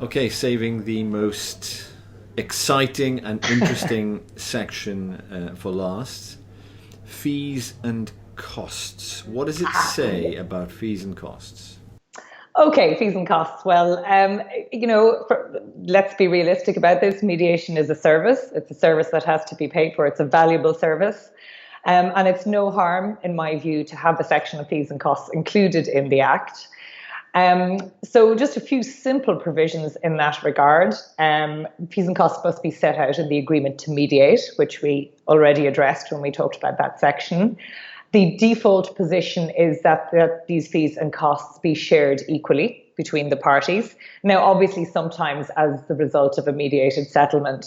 Okay, saving the most exciting and interesting section for last. Fees and costs. What does it say about fees and costs? Okay, fees and costs. Well, let's be realistic about this. Mediation is a service. It's a service that has to be paid for. It's a valuable service. And it's no harm, in my view, to have a section of fees and costs included in the Act. So just a few simple provisions in that regard. Fees and costs must be set out in the agreement to mediate, which we already addressed when we talked about that section. The default position is that these fees and costs be shared equally between the parties. Now, obviously, sometimes as the result of a mediated settlement,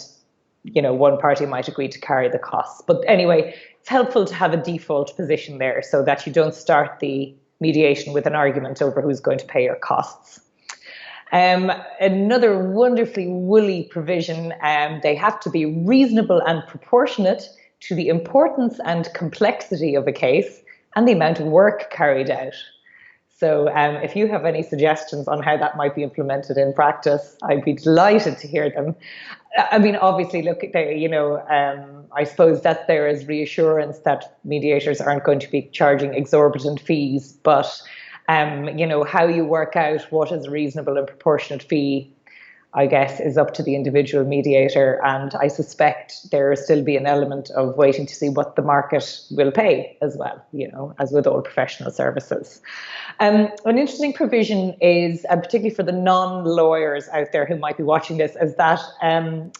one party might agree to carry the costs. But anyway, it's helpful to have a default position there so that you don't start the mediation with an argument over who's going to pay your costs. Another wonderfully woolly provision, they have to be reasonable and proportionate to the importance and complexity of a case and the amount of work carried out. So if you have any suggestions on how that might be implemented in practice, I'd be delighted to hear them. I mean, obviously, look, I suppose that there is reassurance that mediators aren't going to be charging exorbitant fees, but, how you work out what is a reasonable and proportionate fee, I guess, is up to the individual mediator. And I suspect there will still be an element of waiting to see what the market will pay as well, as with all professional services. An interesting provision is, particularly for the non-lawyers out there who might be watching this, is that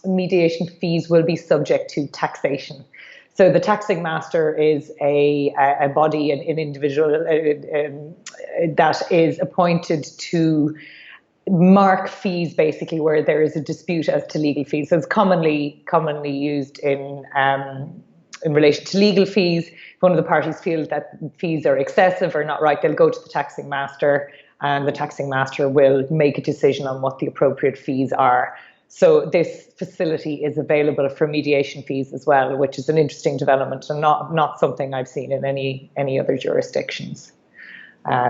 mediation fees will be subject to taxation. So the taxing master is a body, an individual that is appointed to mark fees, basically, where there is a dispute as to legal fees. So it's commonly used in relation to legal fees. If one of the parties feels that fees are excessive or not right, they'll go to the taxing master, and the taxing master will make a decision on what the appropriate fees are. So this facility is available for mediation fees as well, which is an interesting development and not something I've seen in any other jurisdictions,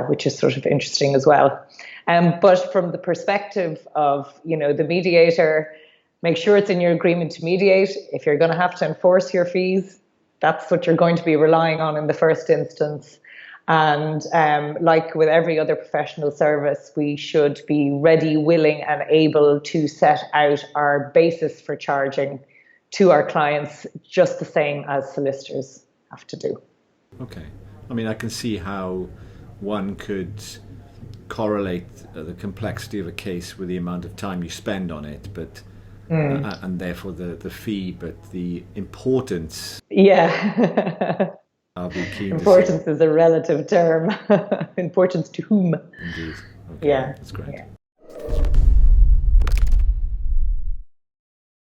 which is sort of interesting as well. But from the perspective of, the mediator, make sure it's in your agreement to mediate. If you're going to have to enforce your fees, that's what you're going to be relying on in the first instance. And like with every other professional service, we should be ready, willing, and able to set out our basis for charging to our clients, just the same as solicitors have to do. Okay. I mean, I can see how one could correlate the complexity of a case with the amount of time you spend on it, but and therefore the fee, but the importance. Yeah. I'll be keen. Importance is a relative term. Importance to whom? Indeed. Okay. Yeah. That's great. Yeah.